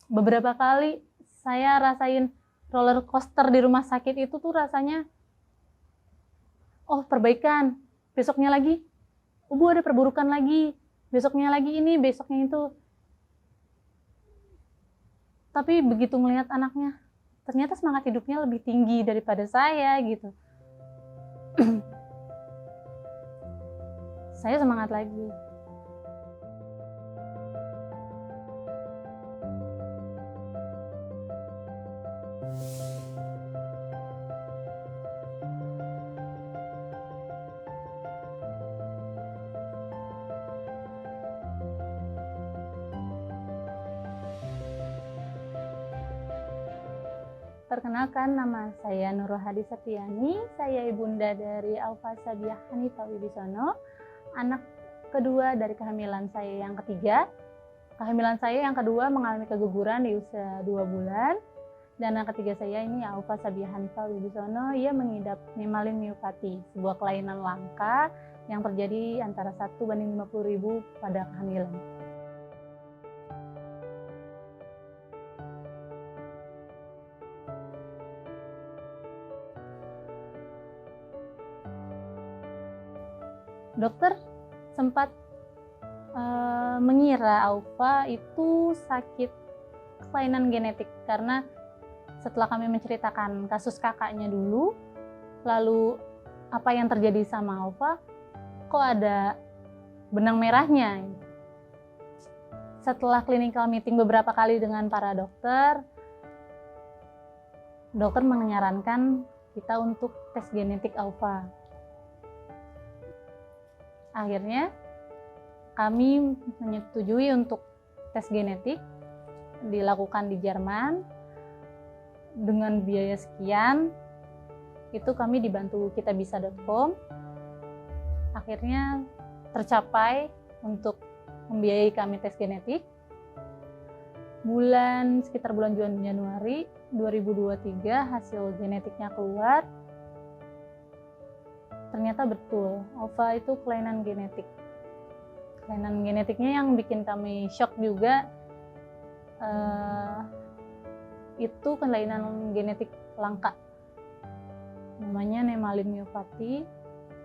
Beberapa kali saya rasain roller coaster di rumah sakit itu tuh rasanya, oh perbaikan, besoknya lagi, oh Bu ada perburukan lagi, besoknya lagi ini, besoknya itu. Tapi begitu melihat anaknya, ternyata semangat hidupnya lebih tinggi daripada saya gitu. Saya semangat lagi. Perkenalkan, nama saya Nurul Hadi Septiani, saya ibunda dari Aufa Sabiah Hanifah Wibisono, anak kedua dari kehamilan saya yang ketiga. Kehamilan saya yang kedua mengalami keguguran di usia 2 bulan, dan yang ketiga saya ini Aufa Sabiah Hanifah Wibisono, ia mengidap nemalin myopathy, sebuah kelainan langka yang terjadi antara 1:50.000 pada kehamilan. Dokter sempat mengira Aufa itu sakit kelainan genetik, karena setelah kami menceritakan kasus kakaknya dulu, lalu apa yang terjadi sama Aufa, kok ada benang merahnya. Setelah clinical meeting beberapa kali dengan para dokter, dokter menyarankan kita untuk tes genetik Aufa. Akhirnya kami menyetujui untuk tes genetik dilakukan di Jerman dengan biaya sekian. Itu kami dibantu kitabisa.com. Akhirnya tercapai untuk membiayai kami tes genetik. Sekitar bulan Januari 2023 hasil genetiknya keluar. Ternyata betul, Aufa itu kelainan genetik. Kelainan genetiknya yang bikin kami shock juga, itu kelainan genetik langka. Namanya nemalin myopathy,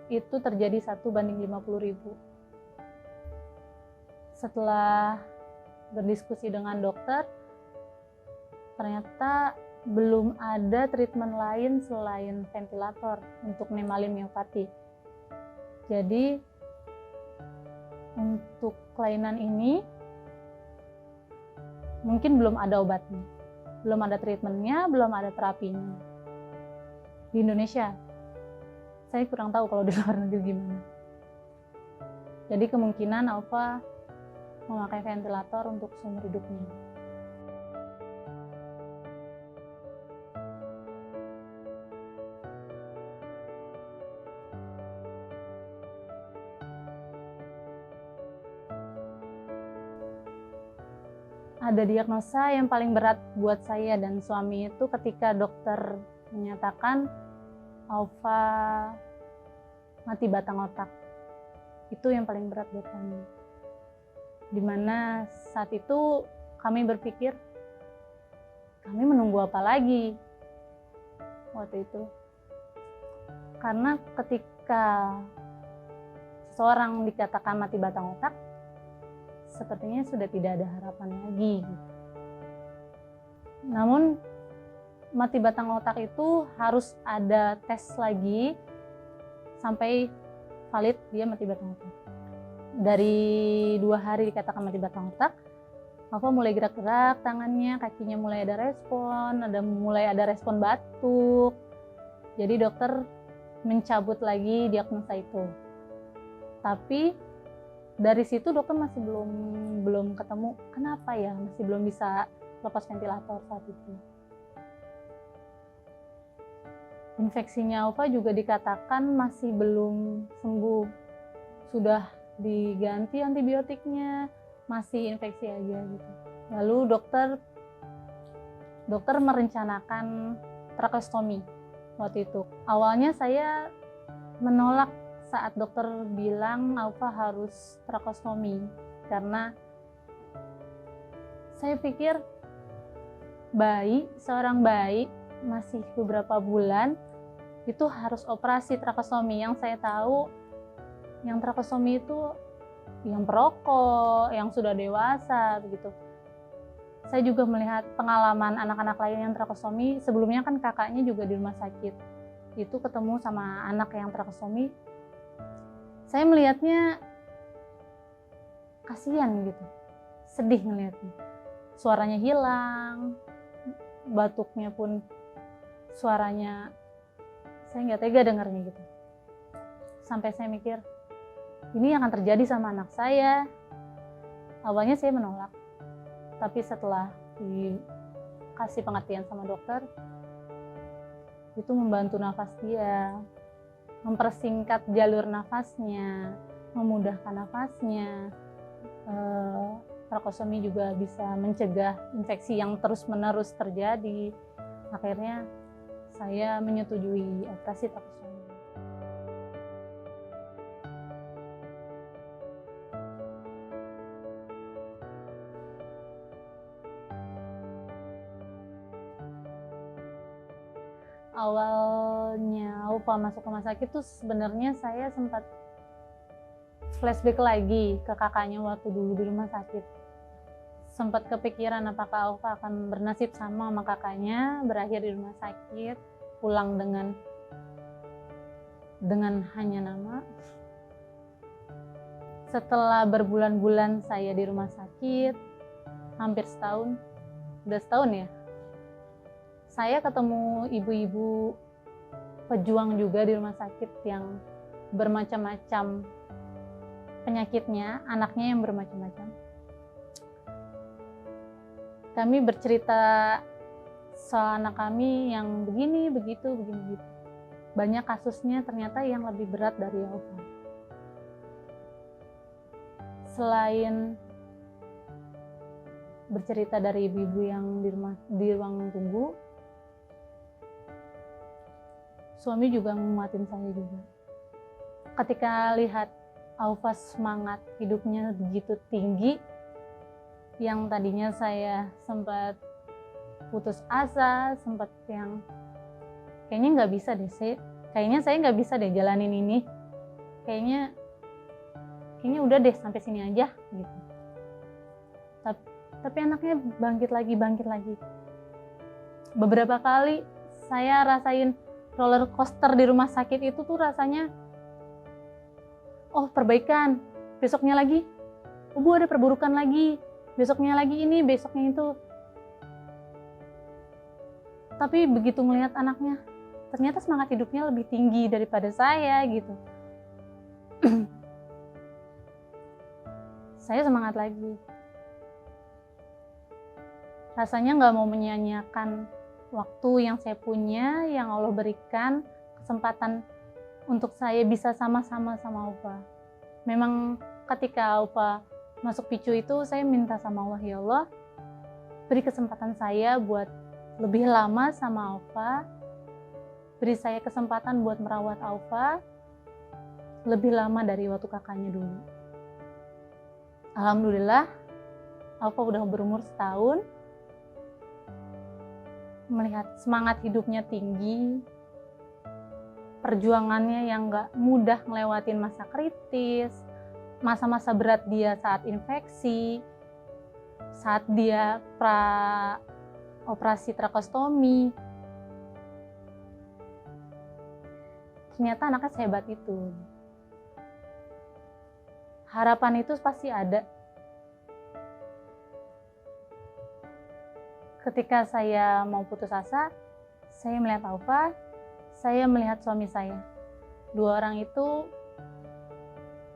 itu terjadi 1:50.000. Setelah berdiskusi dengan dokter, ternyata belum ada treatment lain selain ventilator untuk nemalin myopathy. Jadi untuk kelainan ini mungkin belum ada obatnya, belum ada treatmentnya, belum ada terapinya. Di Indonesia, saya kurang tahu kalau di luar negeri gimana. Jadi kemungkinan Aufa memakai ventilator untuk seumur hidupnya. Ada diagnosa yang paling berat buat saya dan suami itu ketika dokter menyatakan Aufa mati batang otak. Itu yang paling berat buat kami. Dimana saat itu kami berpikir, kami menunggu apa lagi waktu itu. Karena ketika seseorang dikatakan mati batang otak, sepertinya sudah tidak ada harapan lagi. Namun mati batang otak itu harus ada tes lagi sampai valid dia mati batang otak. Dari 2 hari dikatakan mati batang otak, Aufa mulai gerak-gerak tangannya, kakinya mulai ada respon batuk. Jadi dokter mencabut lagi diagnosa itu. Tapi dari situ dokter masih belum ketemu kenapa ya masih belum bisa lepas ventilator saat itu. Infeksinya Aufa juga dikatakan masih belum sembuh, sudah diganti antibiotiknya, masih infeksi aja gitu. Lalu dokter merencanakan trakeostomi waktu itu. Awalnya saya menolak saat dokter bilang Aufa harus trakeostomi, karena saya pikir seorang bayi masih beberapa bulan itu harus operasi trakostomi. Yang saya tahu yang trakostomi itu yang perokok, yang sudah dewasa begitu. Saya juga melihat pengalaman anak-anak lain yang trakostomi. Sebelumnya kan kakaknya juga di rumah sakit. Itu ketemu sama anak yang trakostomi. Saya melihatnya kasihan gitu. Sedih ngelihatnya. Suaranya hilang, batuknya pun suaranya saya nggak tega dengarnya gitu. Sampai saya mikir, ini yang akan terjadi sama anak saya. Awalnya saya menolak. Tapi setelah dikasih pengertian sama dokter, itu membantu nafas dia, mempersingkat jalur nafasnya, memudahkan nafasnya. Trakostomi juga bisa mencegah infeksi yang terus-menerus terjadi. Akhirnya saya menyetujui operasi trakostomi. Awalnya Aufa masuk rumah sakit tuh sebenarnya saya sempat flashback lagi ke kakaknya waktu dulu di rumah sakit. Sempat kepikiran apakah Aufa akan bernasib sama kakaknya, berakhir di rumah sakit, pulang dengan hanya nama. Setelah berbulan-bulan saya di rumah sakit, hampir setahun, udah setahun ya, saya ketemu ibu-ibu pejuang juga di rumah sakit yang bermacam-macam penyakitnya, anaknya yang bermacam-macam. Kami bercerita soal anak kami yang begini, begitu. Banyak kasusnya ternyata yang lebih berat dari Aufa. Selain bercerita dari ibu-ibu yang di ruang tunggu, suami juga menguatin saya juga. Ketika lihat Aufa semangat hidupnya begitu tinggi, yang tadinya saya sempat putus asa, sempat yang kayaknya nggak bisa deh, kayaknya saya nggak bisa deh jalanin ini, kayaknya udah deh sampai sini aja gitu. Tapi anaknya bangkit lagi. Beberapa kali saya rasain roller coaster di rumah sakit itu tuh rasanya, oh perbaikan, besoknya lagi, oh Bu ada perburukan lagi, besoknya lagi ini, besoknya itu. Tapi begitu melihat anaknya, ternyata semangat hidupnya lebih tinggi daripada saya gitu. Saya semangat lagi. Rasanya nggak mau menyia-nyiakan waktu yang saya punya, yang Allah berikan, kesempatan untuk saya bisa sama-sama sama Aufa. Memang ketika Aufa masuk PICU itu, saya minta sama Allah, ya Allah, beri kesempatan saya buat lebih lama sama Aufa, beri saya kesempatan buat merawat Aufa lebih lama dari waktu kakaknya dulu. Alhamdulillah, Aufa udah berumur setahun, melihat semangat hidupnya tinggi, perjuangannya yang gak mudah ngelewatin masa kritis, masa-masa berat dia saat infeksi, saat dia operasi trakostomi. Ternyata anaknya sehebat itu. Harapan itu pasti ada. Ketika saya mau putus asa, saya melihat Aufa, saya melihat suami saya. Dua orang itu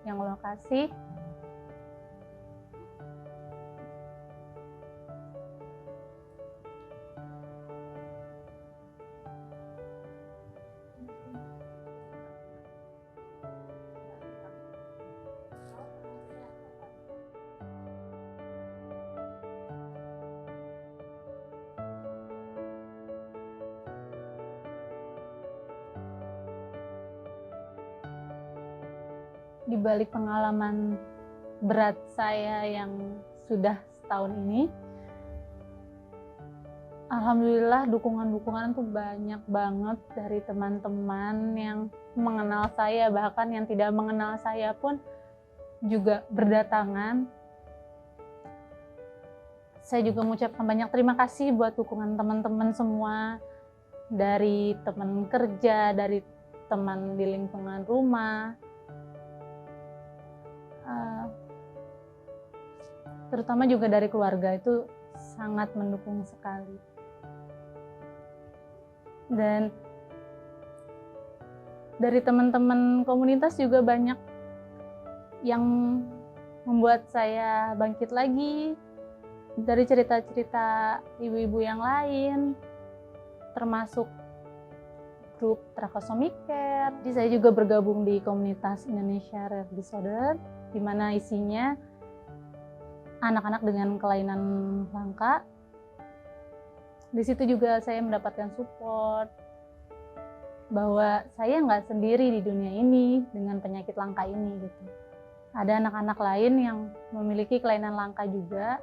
yang Allah kasih. Di balik pengalaman berat saya yang sudah setahun ini, alhamdulillah dukungan-dukungan tuh banyak banget dari teman-teman yang mengenal saya, bahkan yang tidak mengenal saya pun juga berdatangan. Saya juga mengucapkan banyak terima kasih buat dukungan teman-teman semua, dari teman kerja, dari teman di lingkungan rumah, terutama juga dari keluarga, itu sangat mendukung sekali. Dan dari teman-teman komunitas juga banyak yang membuat saya bangkit lagi, dari cerita-cerita ibu-ibu yang lain, termasuk grup Trichosomic Care. Jadi saya juga bergabung di komunitas Indonesia Rare Disorder, di mana isinya anak-anak dengan kelainan langka. Di situ juga saya mendapatkan support bahwa saya nggak sendiri di dunia ini dengan penyakit langka ini gitu. Ada anak-anak lain yang memiliki kelainan langka juga,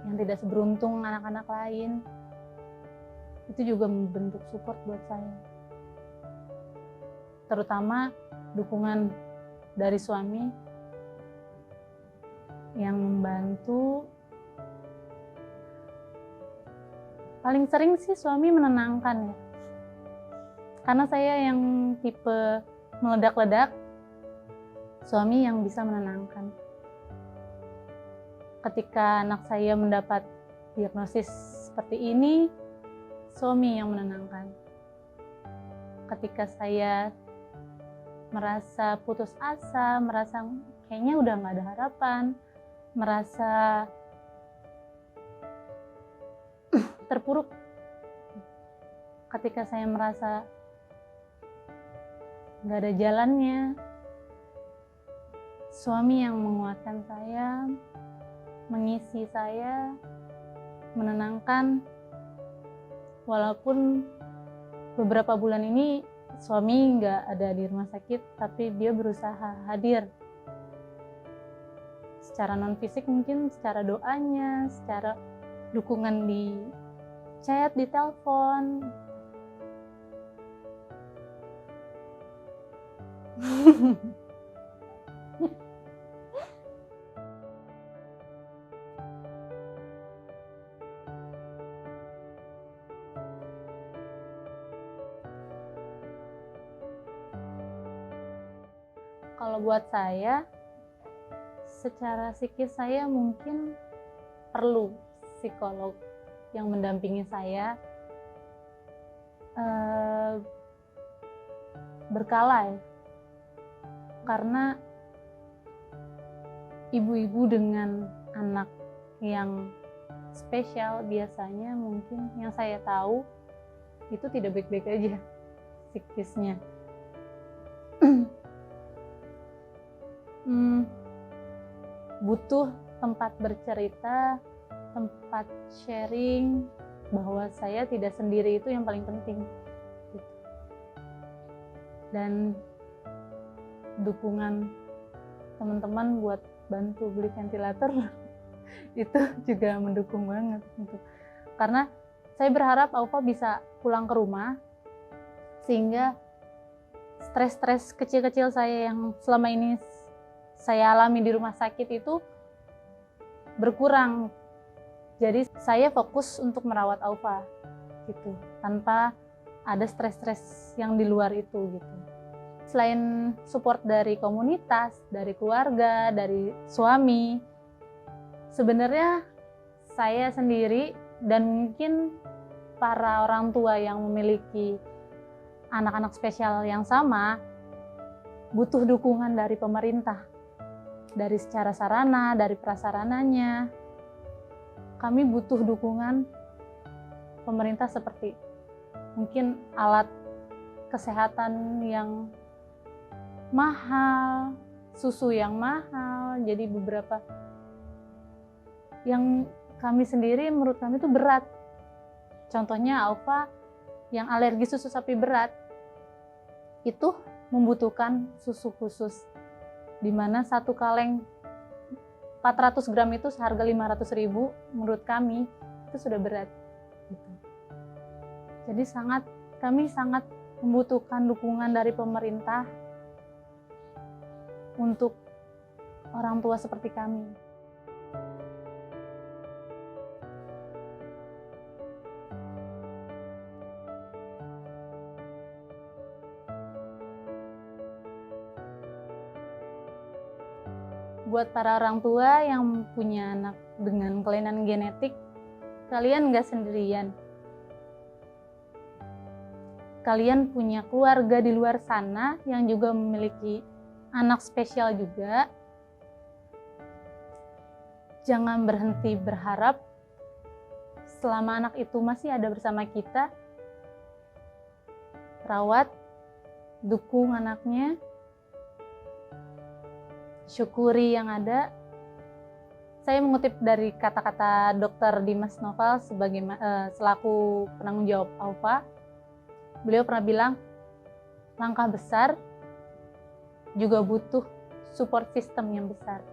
yang tidak seberuntung anak-anak lain. Itu juga membentuk support buat saya. Terutama dukungan dari suami yang membantu. Paling sering sih suami menenangkan ya. Karena saya yang tipe meledak-ledak, suami yang bisa menenangkan. Ketika anak saya mendapat diagnosis seperti ini, suami yang menenangkan. Ketika saya merasa putus asa, merasa kayaknya udah nggak ada harapan, merasa terpuruk, ketika saya merasa nggak ada jalannya, suami yang menguatkan saya, mengisi saya, menenangkan. Walaupun beberapa bulan ini suami nggak ada di rumah sakit, tapi dia berusaha hadir secara non fisik, mungkin secara doanya, secara dukungan di chat, di telepon. Kalau buat saya, secara psikis saya mungkin perlu psikolog yang mendampingi saya berkala ya. Karena ibu-ibu dengan anak yang spesial biasanya, mungkin yang saya tahu, itu tidak baik-baik aja psikisnya. Butuh tempat bercerita, tempat sharing, bahwa saya tidak sendiri, itu yang paling penting. Dan dukungan teman-teman buat bantu beli ventilator itu juga mendukung banget gitu. Karena saya berharap Aufa bisa pulang ke rumah, sehingga stres-stres kecil-kecil saya yang selama ini saya alami di rumah sakit itu berkurang. Jadi saya fokus untuk merawat Aufa gitu, tanpa ada stres-stres yang di luar itu gitu. Selain support dari komunitas, dari keluarga, dari suami, sebenarnya saya sendiri dan mungkin para orang tua yang memiliki anak-anak spesial yang sama butuh dukungan dari pemerintah, dari secara sarana, dari prasarananya. Kami butuh dukungan pemerintah, seperti mungkin alat kesehatan yang mahal, susu yang mahal. Jadi beberapa yang kami sendiri, menurut kami itu berat. Contohnya Aufa yang alergi susu sapi berat, itu membutuhkan susu khusus, di mana satu kaleng 400 gram itu seharga 500.000. Menurut kami itu itu sudah berat gitu. Jadi kami sangat membutuhkan dukungan dari pemerintah untuk orang tua seperti kami. Buat para orang tua yang punya anak dengan kelainan genetik, kalian nggak sendirian. Kalian punya keluarga di luar sana yang juga memiliki anak spesial juga. Jangan berhenti berharap selama anak itu masih ada bersama kita. Rawat, dukung anaknya, syukuri yang ada. Saya mengutip dari kata-kata Dr. Dimas Noval selaku penanggung jawab AUFA. Beliau pernah bilang, langkah besar juga butuh support system yang besar.